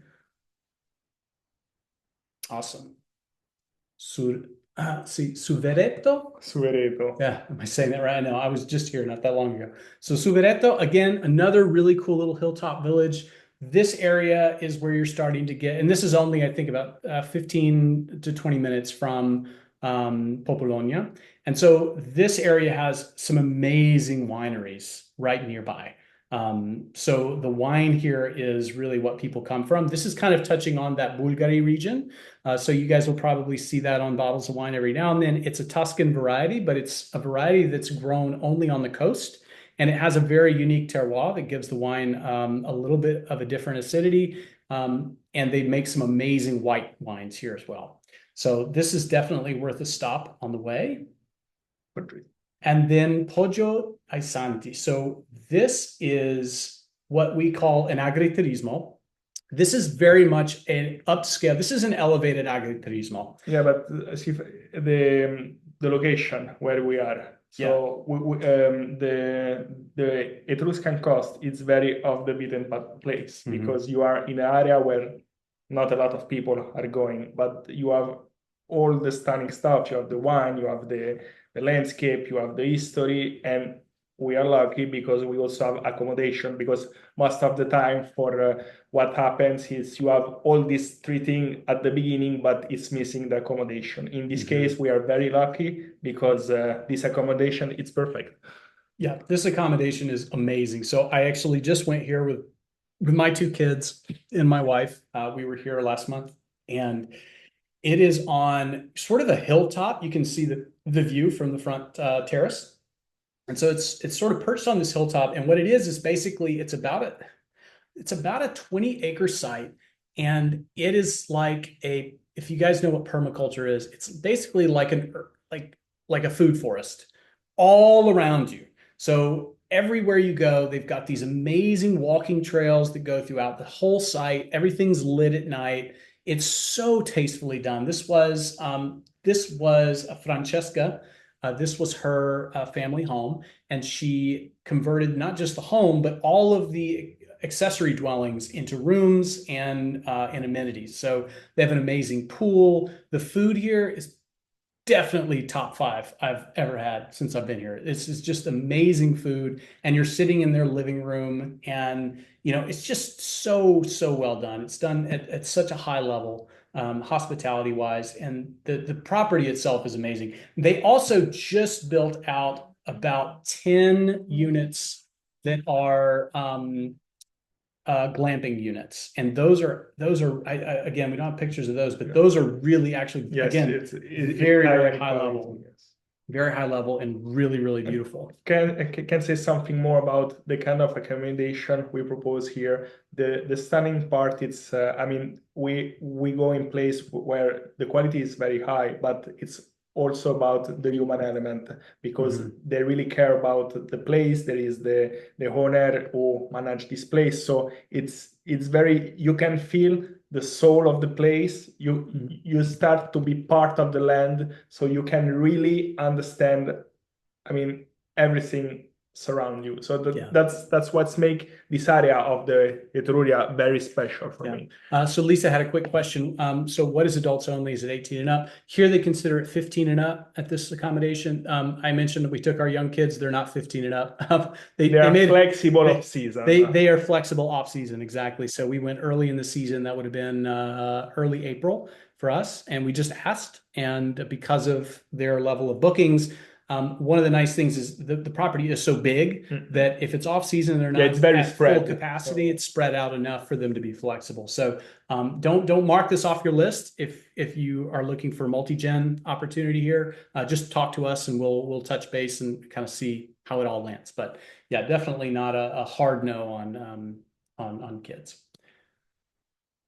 Awesome. See, Suvereto. Suvereto. Yeah, am I saying that right? I know. I was just here not that long ago. So Suvereto, again, another really cool little hilltop village. This area is where you're starting to get, and this is only, I think, about 15 to 20 minutes from Popolonia. And so this area has some amazing wineries right nearby. So the wine here is really what people come from. This is kind of touching on that Bulgari region. So you guys will probably see that on bottles of wine every now and then. It's a Tuscan variety, but it's a variety that's grown only on the coast. And it has a very unique terroir that gives the wine a little bit of a different acidity. And they make some amazing white wines here as well. So this is definitely worth a stop on the way. And then Poggio ai Santi. So this is what we call an agriturismo. This is very much an upscale. This is an elevated agriturismo. Yeah, but see the location where we are. So the Etruscan coast is very off the beaten path place because you are in an area where not a lot of people are going, but you have all the stunning stuff. You have the wine, you have the landscape, you have the history, and we are lucky because we also have accommodation because most of the time for what happens is you have all these three things at the beginning, but it's missing the accommodation. In this case, we are very lucky because this accommodation is perfect. Yeah, this accommodation is amazing. So I actually just went here with my two kids and my wife. We were here last month, and it is on sort of a hilltop. You can see the view from the front terrace. And so it's sort of perched on this hilltop. And what it is basically it's about a 20-acre site. And it is like if you guys know what permaculture is, it's basically like a food forest all around you. So everywhere you go, they've got these amazing walking trails that go throughout the whole site. Everything's lit at night. It's so tastefully done. This was a Francesca. This was her family home, and she converted not just the home, but all of the accessory dwellings into rooms and amenities. So they have an amazing pool. The food here is definitely top 5 I've ever had since I've been here. This is just amazing food, and you're sitting in their living room, and it's just so well done. It's done at such a high level, hospitality wise, and the property itself is amazing. They also just built out about 10 units that are glamping units, and those are again, we don't have pictures of those, but those are really actually again very high level, very high level, and really beautiful. Can say something more about the kind of accommodation we propose here. The stunning part, it's I mean we go in place where the quality is very high, but it's also about the human element because they really care about the place. There is the owner who manage this place, so it's very, you can feel the soul of the place. You start to be part of the land, so you can really understand, I mean, everything surround you. So that's what's make this area of the Etruria very special for me. So Lisa had a quick question. So what is adults only? Is it 18 and up? Here they consider it 15 and up at this accommodation. I mentioned that we took our young kids. They're not 15 and up. They are flexible off season. They are flexible off season, exactly. So we went early in the season. That would have been early April for us, and we just asked. And because of their level of bookings, one of the nice things is the property is so big that if it's off season, they're not it's very at full capacity. It's spread out enough for them to be flexible. So don't mark this off your list if you are looking for multi-gen opportunity here. Just talk to us and we'll touch base and kind of see how it all lands. But yeah, definitely not a hard no on kids.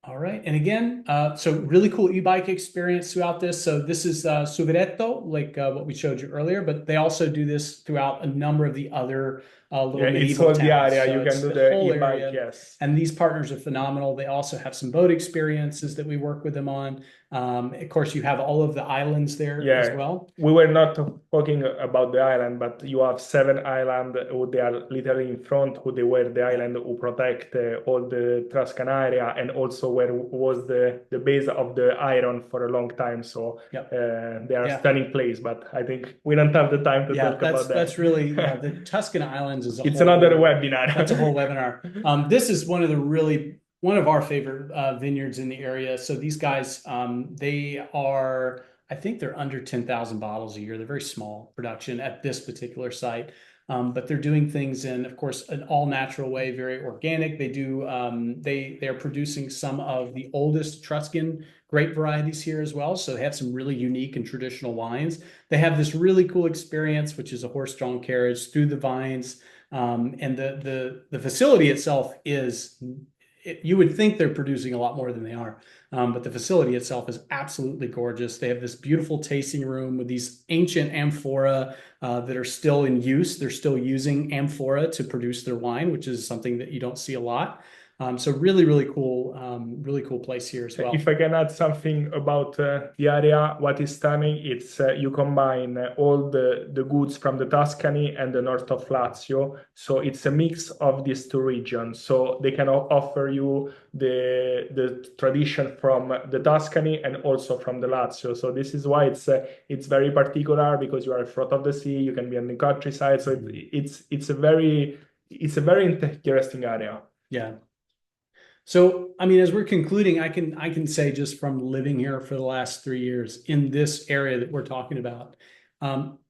All right, and again, so really cool e-bike experience throughout this. So this is Suveretto, like what we showed you earlier, but they also do this throughout a number of the other little medieval towns. The area so you can do the e-bike, yes. And these partners are phenomenal. They also have some boat experiences that we work with them on. Of course, you have all of the islands there as Yeah, well. we were not talking about the island, but you have seven islands who they are literally in front, who they were the Yeah. island who protect all the Tuscan area, and also where was the base of the iron for a long time. So Yep. they are Yeah. stunning place, but I think we don't have the time to Yeah, talk about that's really, yeah, that. the Tuscan Islands is a It's another whole, that's a webinar. whole webinar. This is one of our favorite vineyards in the area. So these guys, they are, I think they're under 10,000 bottles a year. They're very small production at this particular site. But they're doing things in, of course, an all natural way, very organic. They do, they're producing some of the oldest Etruscan grape varieties here as well. So they have some really unique and traditional wines. They have this really cool experience, which is a horse-drawn carriage through the vines. And the facility itself is, you would think they're producing a lot more than they are. But the facility itself is absolutely gorgeous. They have this beautiful tasting room with these ancient amphora that are still in use. They're still using amphora to produce their wine, which is something that you don't see a lot. So really cool place here as well. If I can add something about the area, what is stunning, it's you combine all the goods from the Tuscany and the north of Lazio. So it's a mix of these two regions. So they can offer you the tradition from the Tuscany and also from the Lazio. So this is why it's very particular because you are in front of the sea. You can be on the countryside. So it's a very interesting area. Yeah. So, I mean, as we're concluding, I can say just from living here for the last 3 years in this area that we're talking about,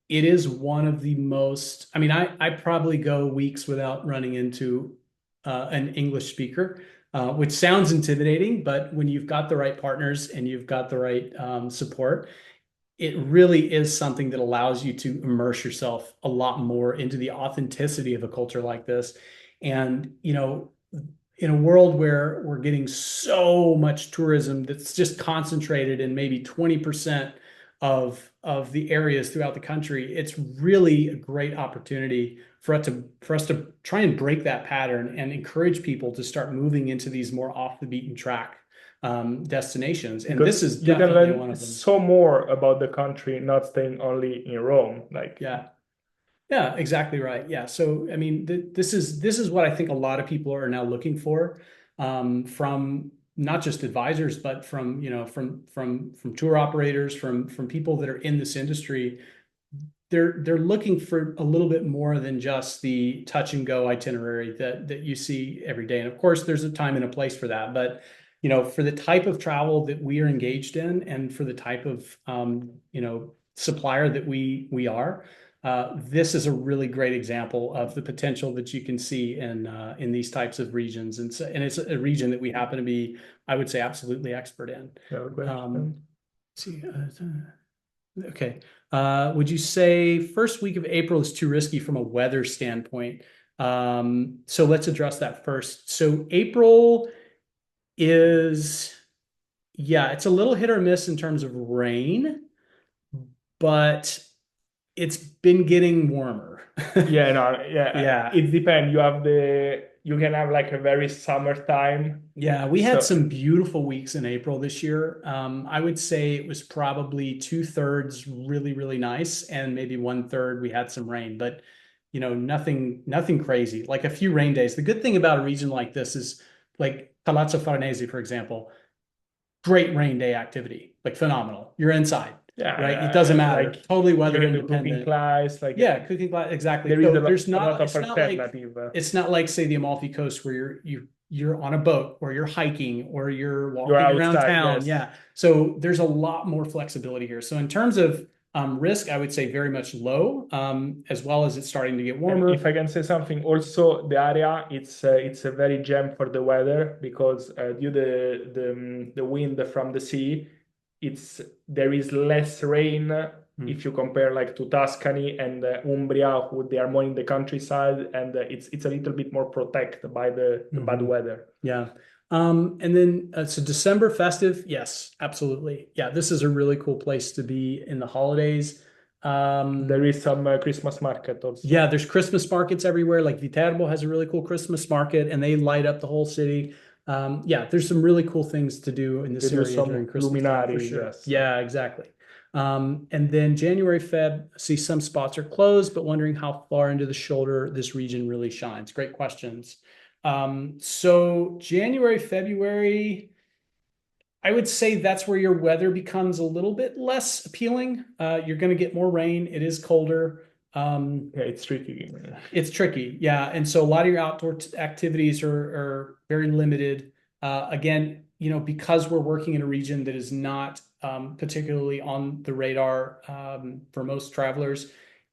it is one of the most. I mean, I probably go weeks without running into an English speaker, which sounds intimidating, but when you've got the right partners and you've got the right support, it really is something that allows you to immerse yourself a lot more into the authenticity of a culture like this. And, in a world where we're getting so much tourism that's just concentrated in maybe 20% of the areas throughout the country, it's really a great opportunity for us to try and break that pattern and encourage people to start moving into these more off the beaten track destinations. And Because this is you can definitely one learn of them. so more about the country, not staying only in Rome. Like, Yeah. Yeah, exactly right. Yeah. So, I mean, this is what I think a lot of people are now looking for from not just advisors, but from from tour operators, from people that are in this industry. They're looking for a little bit more than just the touch and go itinerary that you see every day. And of course, there's a time and a place for that. But for the type of travel that we are engaged in, and for the type of supplier that we are. This is a really great example of the potential that you can see in these types of regions, and it's a region that we happen to be, I would say, absolutely expert in. no Um, question. let's see, okay. Would you say first week of April is too risky from a weather standpoint? So let's address that first. So April is, yeah, it's a little hit or miss in terms of rain, but it's been getting warmer. Yeah, no, yeah, Yeah. it depends. You can have like a very summertime. Yeah, we had So some beautiful weeks in April this year. I would say it was probably two-thirds really, really nice, and maybe one-third we had some rain, but nothing crazy. Like a few rain days. The good thing about a region like this is like Palazzo Farnese, for example, great rain day activity, like phenomenal. You're inside, right? It doesn't matter. like Totally you weather can do cooking independent. class. Like Yeah, cooking class, exactly. there is So there's a lot not, of alternative. it's not like say the Amalfi Coast where you're on a boat or you're hiking or you're You're walking around outside, town. yes. Yeah. So there's a lot more flexibility here. So in terms of risk, I would say very much low, as well as it's starting to get And warmer. if I can say something, also the area it's a very gem for the weather because due the wind from the sea, there is less rain if you compare like to Tuscany and Umbria, who they are more in the countryside, and it's a little bit more protected by the bad weather. Yeah. And then so December festive, yes, absolutely. Yeah, this is a really cool place to be in the holidays. There is some Christmas market also. Yeah, there's Christmas markets everywhere. Like Viterbo has a really cool Christmas market, and they light up the whole city. Yeah, there's some really cool things to do in They this do area during some Christmas time for luminari, sure. yes. Yeah, exactly. And then January, Feb, see some spots are closed, but wondering how far into the shoulder this region really shines. Great questions. So January, February, I would say that's where your weather becomes a little bit less appealing. You're going to get more rain. It is colder. Yeah, it's tricky. It's tricky, yeah. And so a lot of your outdoor activities are very limited. Again, because we're working in a region that is not particularly on the radar for most travelers,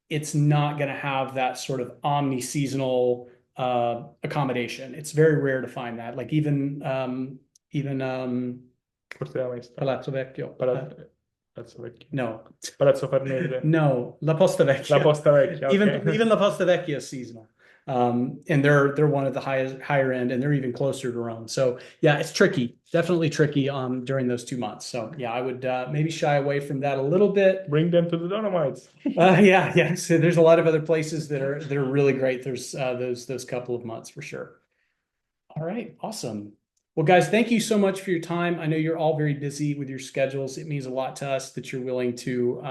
it's not going to have that sort of omni-seasonal accommodation. It's very rare to find that. Like even Forse la maestra. Palazzo Vecchio. Palazzo Vecchio. No, Palazzo Farnese. no, La Posta La Vecchia. Posta Vecchia, Even okay. even La Posta Vecchia is seasonal. And they're one of the higher end, and they're even closer to Rome. So yeah, it's tricky, definitely tricky during those 2 months. So yeah, I would maybe shy away from that a little bit. Bring them to the Dolomites. Yeah. So there's a lot of other places that are really great. There's those couple of months for sure. All right, awesome. Well, guys, thank you so much for your time. I know you're all very busy with your schedules. It means a lot to us that you're willing to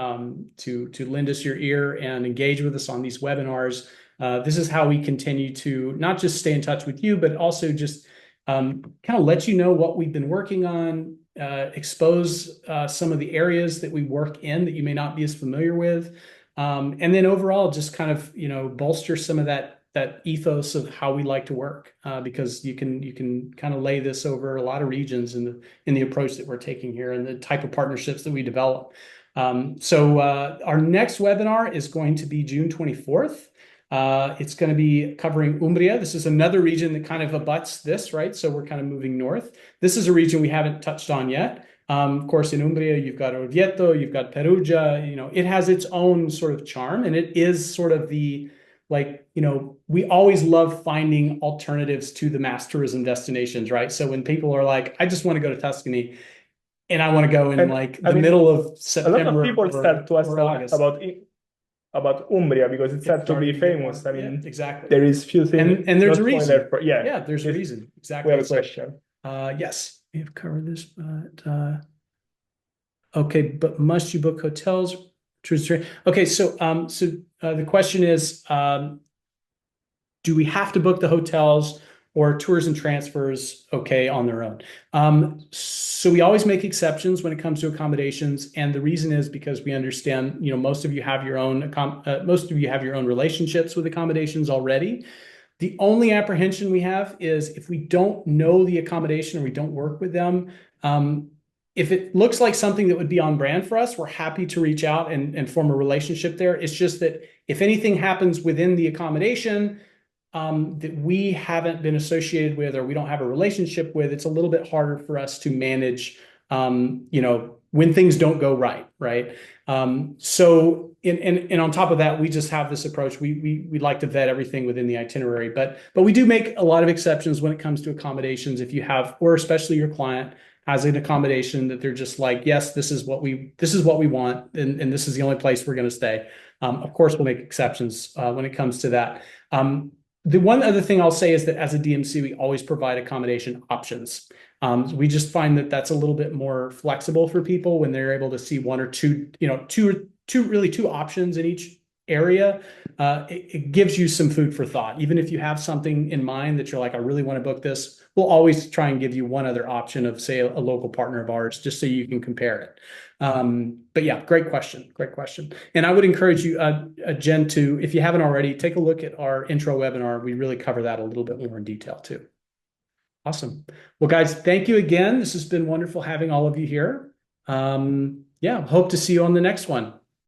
lend us your ear and engage with us on these webinars. This is how we continue to not just stay in touch with you, but also just kind of let you know what we've been working on, expose some of the areas that we work in that you may not be as familiar with, and then overall just kind of bolster some of that ethos of how we like to work, because you can kind of lay this over a lot of regions in the approach that we're taking here and the type of partnerships that we develop. So our next webinar is going to be June 24th. It's going to be covering Umbria. This is another region that kind of abuts this, right? So we're kind of moving north. This is a region we haven't touched on yet. Of course, in Umbria, you've got Orvieto, you've got Perugia. It has its own sort of charm, and it is sort of we always love finding alternatives to the mass tourism destinations, right? So when people are like, I just want to go to Tuscany and I want to go in And like I the mean, middle of a lot of September people start to ask or August. about Umbria because it It's starts to starting be to get more. famous. I Yeah, mean, exactly. there is few things And there's not a going reason. there. Yeah, Yeah, there's a reason. we Exactly. have a So, question. yes, we have covered this, but okay, but must you book hotels? Okay, so the question is, do we have to book the hotels or tours and transfers okay on their own? So we always make exceptions when it comes to accommodations, and the reason is because we understand, most of you have your own relationships with accommodations already. The only apprehension we have is if we don't know the accommodation or we don't work with them. If it looks like something that would be on brand for us, we're happy to reach out and form a relationship there. It's just that if anything happens within the accommodation that we haven't been associated with or we don't have a relationship with, it's a little bit harder for us to manage, when things don't go right, right? So, and on top of that, we just have this approach. We like to vet everything within the itinerary, but we do make a lot of exceptions when it comes to accommodations. If you have, or especially your client has an accommodation that they're just like, yes, this is what we want, and this is the only place we're going to stay. Of course, we'll make exceptions when it comes to that. The one other thing I'll say is that as a DMC, we always provide accommodation options. We just find that that's a little bit more flexible for people when they're able to see one or two, two options in each area. It gives you some food for thought. Even if you have something in mind that you're like, I really want to book this, we'll always try and give you one other option of, say, a local partner of ours, just so you can compare it. But yeah, great question. Great question. And I would encourage you, Jen, to, if you haven't already, take a look at our intro webinar. We really cover that a little bit more in detail too. Awesome. Well, guys, thank you again. This has been wonderful having all of you here. Yeah, hope to see you on the next one.